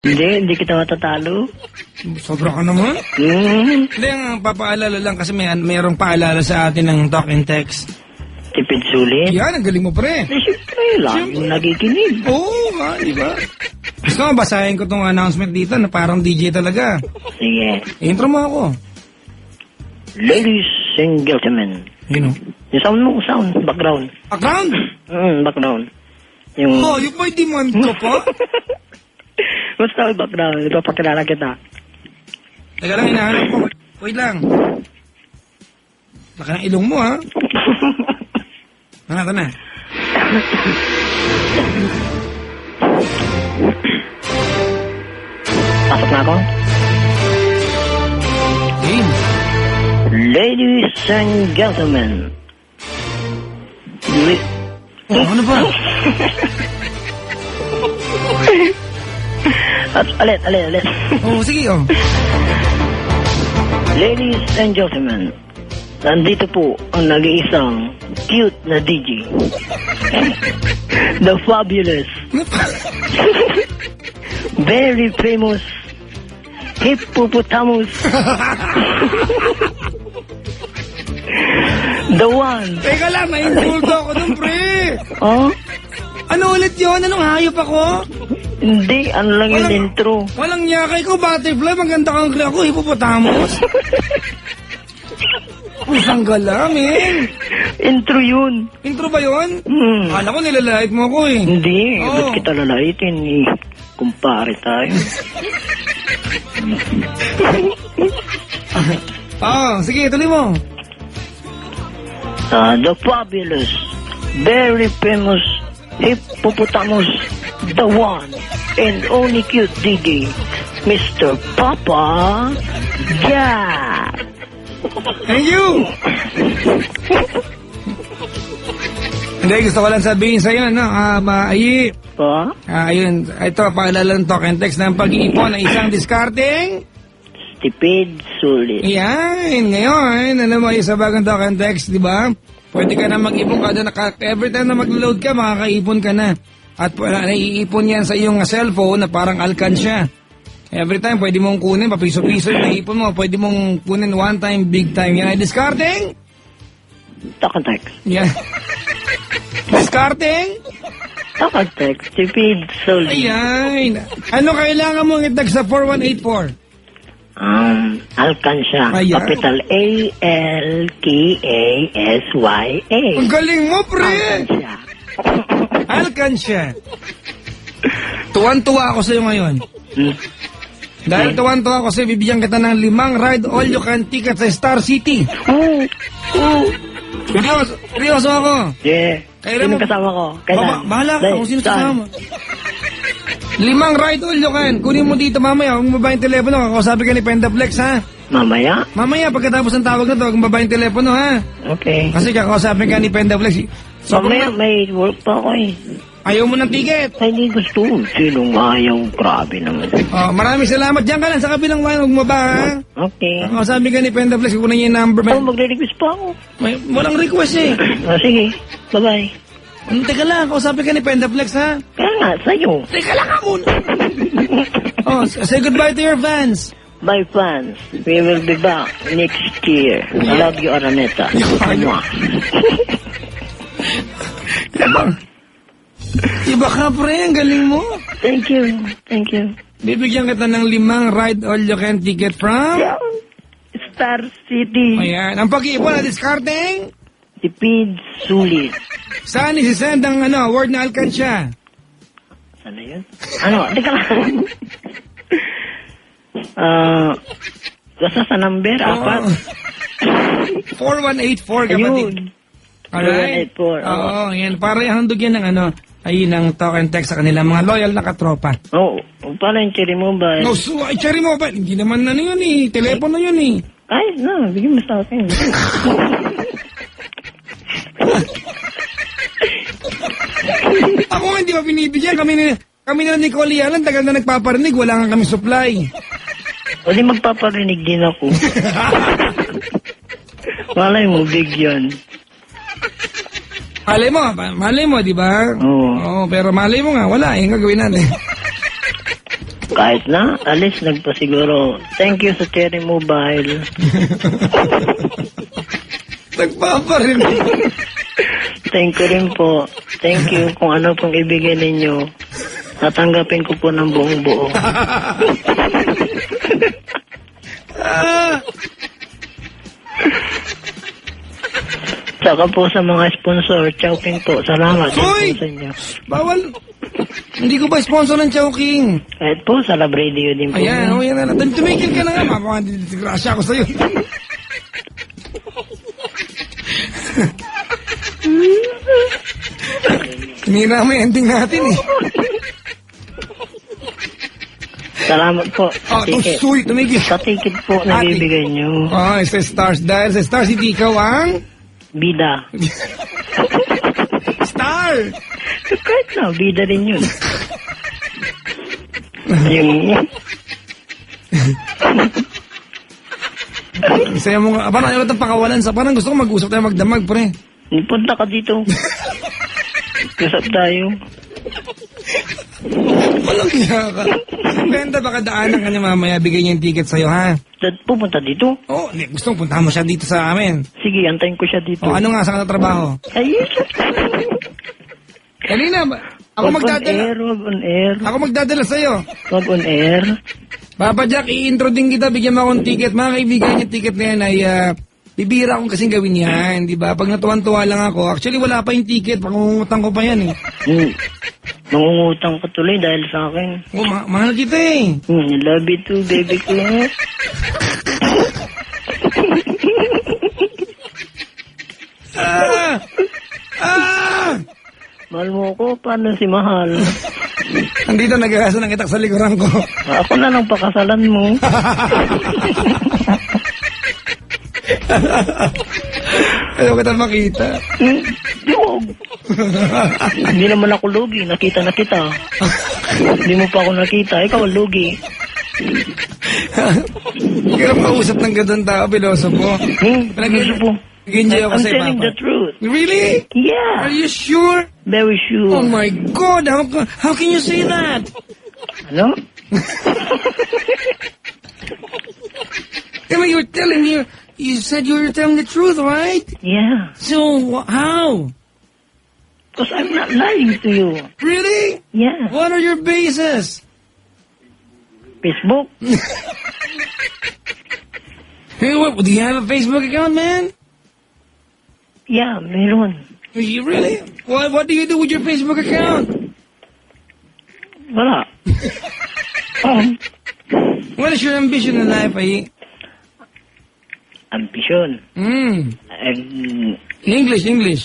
Hindi kita matatalo. Sobra ka naman. Hindi, ang papaalala lang kasi mayroong paalala sa atin ng talk and text. Tipid sulit. Yan, ang galing mo, pre. Siyempre, laging nakikinig. Oo, nga, di ba? Gusto mo, basahin ko tong announcement dito na parang DJ talaga. Sige. Intro mo ako. Ladies and gentlemen. You know. Yung sound, background. Background? Background. Yung... Oh, yung may demand ko pa? Basta background, ipapakilala kita. Teka lang, hinahanap ko. Wait lang. Laka ng ilong mo, ha? Ito na. Pasok na ako. Game. Ladies and gentlemen. Oh, ano ba? Alit. Oh, sige, oh. Ladies and gentlemen, nandito po ang nag-iisang cute na DJ. The fabulous, very famous hippopotamus. The one. Teka lang, na-insulto ako dun, pre. Oh? Ano ulit yun? Anong hayop ako? Hindi, ano lang yung intro. Walang nyakay ko, butterfly. Maganda kang ako, hippopotamus. Pusang gala, men. Intro yun. Intro ba yun? Hmm. Akala ko nilalait mo ako eh. Hindi, Oo. ba't kita lalaitin eh. Kumpare tayo. Sige, tuloy mo. The fabulous, very famous hippopotamus, the one and only cute DJ, Mr. Papa Jack. Thank you! Hindi, gusto ko lang sabihin sa'yo, no? Maayi. Pa? Ayun, ito, paalala ng talk and text ng pag-iipon ng isang discarding. Tipid, sulit. Yan, ngayon, alam mo, yung sa bagang talk and text, di ba? Pwede ka na mag-ipon kada every time na mag-load ka, makakaipon ka na. At naiipon yan sa iyong cellphone na parang alkansya. Every time, pwede mong kunin, papiso-piso yung naipon mo. Pwede mong kunin one time, big time. Yan ay discarding. Talk and text. Yan. Discarding. Talk and text, tipid, sulit. Ayan. Ano kailangan mong itag sa 4184? Alkansya. Ayan. Capital A-L-K-A-S-Y-A. Ang galing mo, pre! Alkansya. Alkansya. Tuwan-tuwa ako sa'yo ngayon. Dahil tuwan-tuwa ako sa'yo, bibigyan kita ng 5 ride all-you-can ticket sa Star City. Seryoso ako. Yeah. Sino kasama ko? Kailan? Bahala ka kung sino kasama. 5 ride all-you-can. Kunin mo dito mamaya. Huwag mababa yung telepono. Kakausapin ka ni Pendaflex, ha? Mamaya? Mamaya, pagkatapos ng tawag na to, huwag mababa yung telepono, ha? Okay. Kasi kakausapin ka ni Pendaflex. Mamaya may work pa ako eh. Ayaw mo ng ticket. Ay, hindi gusto. Sinong ayaw? Grabe naman. Maraming salamat. Diyan ka lang sa kabilang line. Huwag mababa, ha? Okay. Kakausapin ka ni Pendaflex. Kukunin niya yung number. Magre-request pa ako. Walang request, eh. Sige. Bye-bye. Teka lang. Kakausapin ka ni Pendaflex, ha? Kaya nga, sa'yo. Teka lang ka muna. Say goodbye to your fans. Bye, fans. We will be back next year. I love you, Araneta. Mwah. Iba ka, pre. Ang galing mo. Thank you. Thank you. Bibigyan kita ng 5 ride all-you-can ticket from... Star City. Ayan. Ang pag-iipon na discarding... Tipid, sulit. Saan isi-send ang word na alkansya? Saan na yun? Teka lang. Basta sa number, 4. 4184, kapatid. Ayun. Alright? 4184. Oo, yan. Para handog yan ng ng talk and text sa kanila, mga loyal na katropa. Oo. Paano yung cherry mobile? No, cherry mobile. Hindi naman yun eh. Telepono yun eh. Ay, no. Bigyan mo sa akin. Ako nga, hindi ba binibigyan? Kami na Nicole Yalan, tagal na nagpaparinig, wala nga kami supply. O di magpaparinig din ako. Malay mo, bigyan. Malay mo, di ba? Oo. Oo, pero malay mo nga, wala eh, gagawin natin. Kahit na, alis, nagpasiguro. Thank you sa Cherry Mobile. Nagpaparin. Thank you rin po. Thank you kung ano pong ibigay ninyo. Tatanggapin ko po ng buong buo. Tsaka po sa mga sponsor, Chowking po. Salamat din Hoy! po sa inyo. Bawal. Hindi ko ba sponsor ng Chowking? Kahit po sa Lab Radio din po. Ayan, yan na. Tumigil ka na nga. Mapakadisgrasya ako sa'yo. Hinira mo yung ending natin eh. Salamat po. Oh, suy, tumigil. Sa ticket po na Ate. bibigay nyo. Oh, sa Stars. Dahil sa Stars, hindi ikaw ang... Bida. Star! Kahit na, bida rin yun. Yung... Saya mo nga. Parang ayaw itong pakawalan sa... Parang gusto ko mag-usap tayo magdamag, pre. Punta ka dito. Usap tayo. Walang iya ka. Benta, baka daanan ka niya mamaya. Bigay niya yung ticket sa'yo, ha? Dad, pupunta dito. Oo, oh, gusto kong puntahan mo siya dito sa amin. Sige, antayin ko siya dito. O, ano nga, saan ka trabaho? Ay, Kanina, ako wag on magdadala. air, wag on air. Ako magdadala sa'yo. Wag on air. Papa Jack, i-intro din kita. Bigyan mo akong ticket. Mga kaibigan yung ticket na yan ay... bibira akong kasing gawin yan, di ba? Pag natuwan-tuwa lang ako, actually wala pa yung ticket, pangungutang ko pa yan eh. Mangungutang ka tuloy dahil sa akin. Oh, mahal kita eh. Love you too, baby ko. Mahal mo ko, paano si Mahal? Andito nag-aasa ng itak sa likuran ko. Ako na lang pakasalan mo. Ayaw kita makita. Yog! Hindi naman ako lugi. Nakita na kita. Hindi mo pa ako nakita. Ikaw ang lugi. Hirap kausap ng gandang tao, pilosopo. Pilosopo. Nag-enjoy ako I'm sa'yo, telling Papa. the truth. Really? Yeah. Are you sure? Very sure. Oh my God! How can you say that? Ano? I mean, you're telling me... You said you were telling the truth, right? Yeah. So, how? Because I'm not lying to you. Really? Yeah. What are your bases? Facebook? Hey, what, do you have a Facebook account, man? Yeah, meron. You really? What do you do with your Facebook account? Wala. What is your ambition in life, ay? Ambition. English.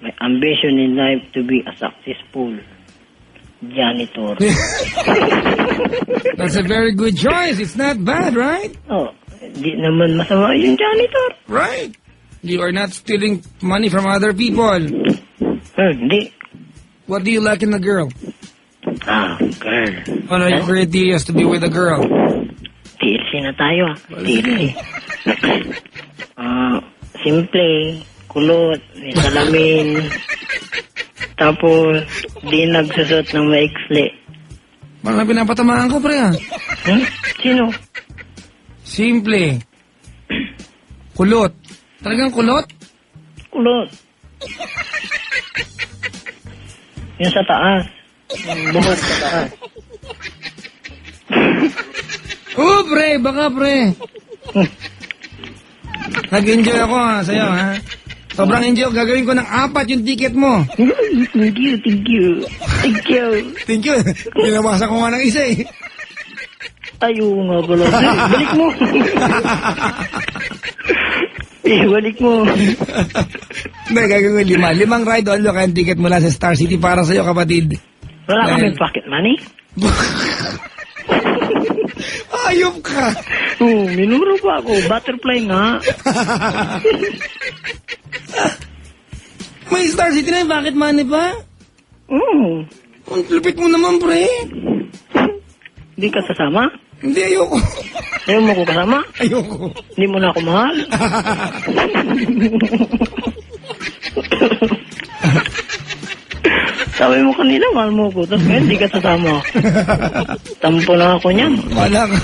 My ambition in life to be a successful janitor. That's a very good choice. It's not bad, right? Oh, di naman masama yung janitor. Right. You are not stealing money from other people. Hindi. What do you like in a girl? Girl. What are your criteria to be with a girl? TLC na tayo TLC. Simple, kulot, may salamin, tapos di nagsusot ng maikli. Parang pinapatamaan ko, pre, ah. Sino? Simple. Kulot. Talagang kulot? Kulot. Yung sa taas. Yung buhok sa taas. Oh, pre, baka, pre. Nag-enjoy ako, ha, sa'yo, ha? Sobrang enjoy. Gagawin ko ng 4 yung ticket mo. Thank you. Thank you. Pinabasa ko nga ng isa, eh. Ayaw nga pala. Balik mo. Balik mo. Hindi, gagawin 5. 5 ride on look ang ticket mula sa Star City para sa'yo, kapatid. Wala kami pocket money? Ayop ka. Minuro pa ako. Butterfly nga. May Star City na, bakit money pa? Ang lupit mo naman, pre. Hindi ka sasama? Hindi, ayoko. Ayaw mo ko kasama? Ayoko. Hindi mo na ako mahal? Sabi mo kanina, mahal mo ko. Tapos ngayon, di ka sasama. Tampo na ako niyan. Wala ka.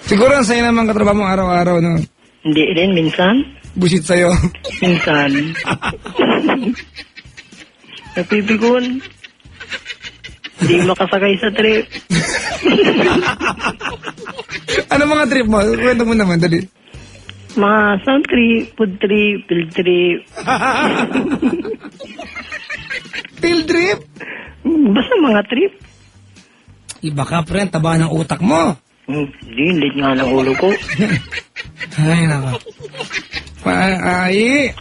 Siguro ang saya naman katrabaho mo araw-araw, no? Hindi rin, minsan. Busit sa'yo. Minsan. Napipikon. Hindi makasakay sa trip. Ano mga trip mo? Kwento mo naman, dali. Mga sound trip, food trip, field trip. Field trip? Basta mga trip. Iba ka, friend. Taba ng utak mo. Hindi, lit nga ng ulo ko. Ay, nako. Ay,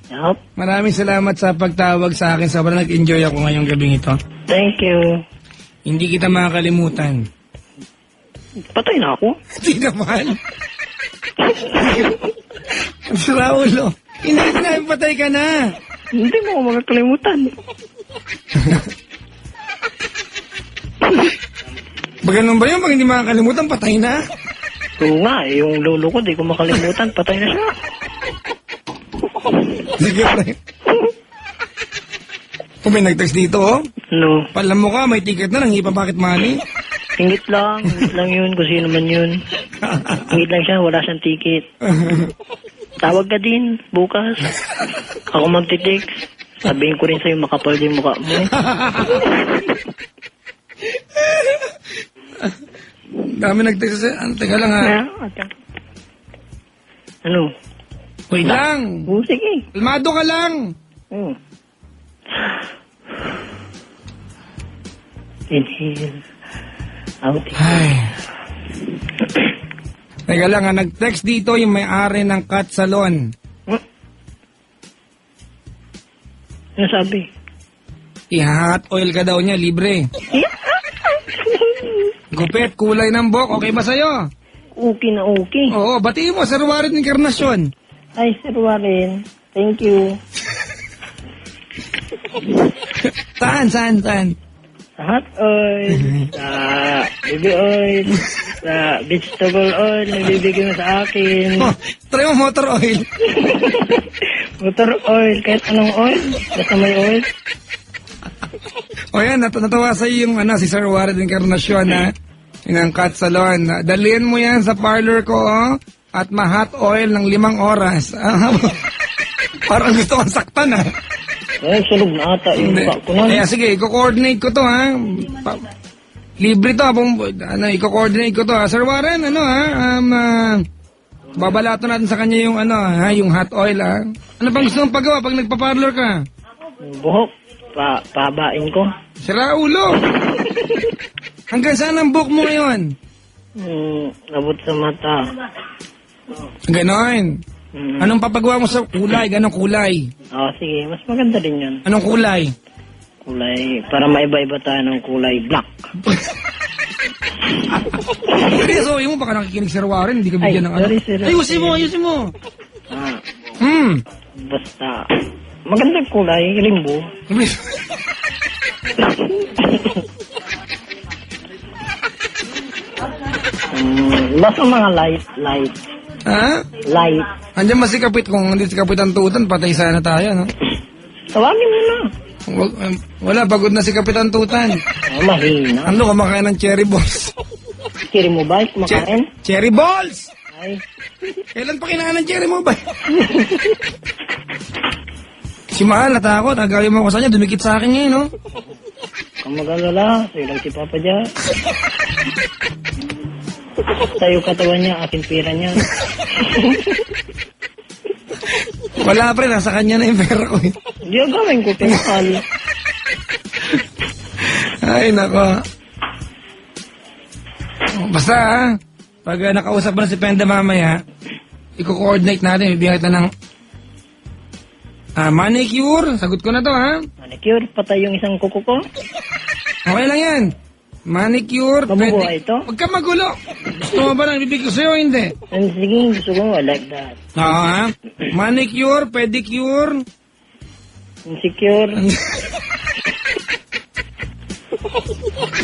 Yup. maraming salamat sa pagtawag sa akin. Sobrang nag-enjoy ako ngayong gabing ito. Thank you. Hindi kita makakalimutan. Patay na ako. Hindi naman. Raulo. Hindi na, patay ka na. Hindi mo ako makakalimutan. Ba ganun ba yun? Pag hindi makakalimutan, patay na. Oo nga, yung lolo ko, di ko makalimutan. Patay na siya. Sige, pre. Kung may nag-text dito, oh. No. Palam mo ka, may ticket na, nangipa bakit money? Ingit lang yun, kung sino man yun. Ingit lang siya, wala siyang ticket. Tawag ka din, bukas. Ako magtitext. Sabihin ko rin sa'yo, makapal din mukha mo. Dami nag-text sa'yo. Teka lang, ha. Ano? Wait lang. Oo, sige. Kalmado ka lang. Oo. Inhale. Out. Ay. Teka lang, ha. Nag-text dito yung may-ari ng Cat Salon. Ano sabi? I-hot oil ka daw niya, libre. Gupit, kulay ng buhok, okay ba sa'yo? Okay na okay. Oo, batiin mo, Sir Warren Encarnacion. Ay, Sir Warren. Thank you. Saan? Sa hot oil, sa baby oil, sa vegetable oil na bibigyan mo sa akin. Oh, try mo motor oil. Motor oil, kahit anong oil, basta may oil. O yan, natawa sa'yo yung si Sir Warren Encarnacion na yung Cat Salon. Dalhin mo yan sa parlor ko, oh, at ma-hot oil ng 5 oras. Parang gusto kong saktan, ha? Ay, sulog na ata yung mukha ko nun. Kaya sige, i-coordinate ko to, ha? Libre to, i-coordinate ko to, ha? Sir Warren, babalato natin sa kanya yung yung hot oil, ha? Ano bang gusto mong pagawa pag nagpa-parlor ka? Buhok, pahabain ko. Sira ulo! Hanggang saan ang buhok mo ngayon? Abot sa mata. Ganon. Anong papagawa mo sa kulay? Ganong kulay? Sige, mas maganda din yun. Anong kulay? Kulay, para maiba-iba tayo ng kulay black. So, yung baka nakikinig Sir Warren, hindi ka bigyan ng sorry. Ayusin mo! Basta, magandang kulay, limbo. Basta mga light. Ha? Light. Andiyan masikapit, kung hindi sikapit ang tutan, patay sana tayo, no? Tawagin mo na. Wala, pagod na si Kapitan Tutan. Mahina. Ano, kumakain ng cherry balls? Cherry mo ba? Kumakain? Cherry balls! Ay. Kailan pa kinain ng cherry mo ba? Si Mahal, natakot. Agawin mo ko sa kanya, dumikit sa akin ngayon, no? Kung mag-alala, sa'yo lang si Papa dyan. Sa'yo katawan niya, aking pera niya. Wala pre, nasa kanya na yung pera ko. Hindi ang gawin ko, pinakal. Ay, nako. Basta pag nakausap mo na si Penda mamaya, i-coordinate natin, bibigyan kita ng manicure. Sagot ko na to, ha? Manicure, patay yung isang kuko ko. Okay lang yan. Manicure, Mabubuhay ito? Huwag ka magulo. Gusto mo ba nang bibig ko sa'yo o hindi? Sige, gusto ko, I like that. Oo, ha? Manicure, pedicure. Insecure.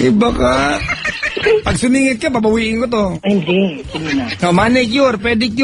Iba ka. Pag sumingit ka, babawiin ko to. Ay, hindi. Sige na. Manicure, pedicure.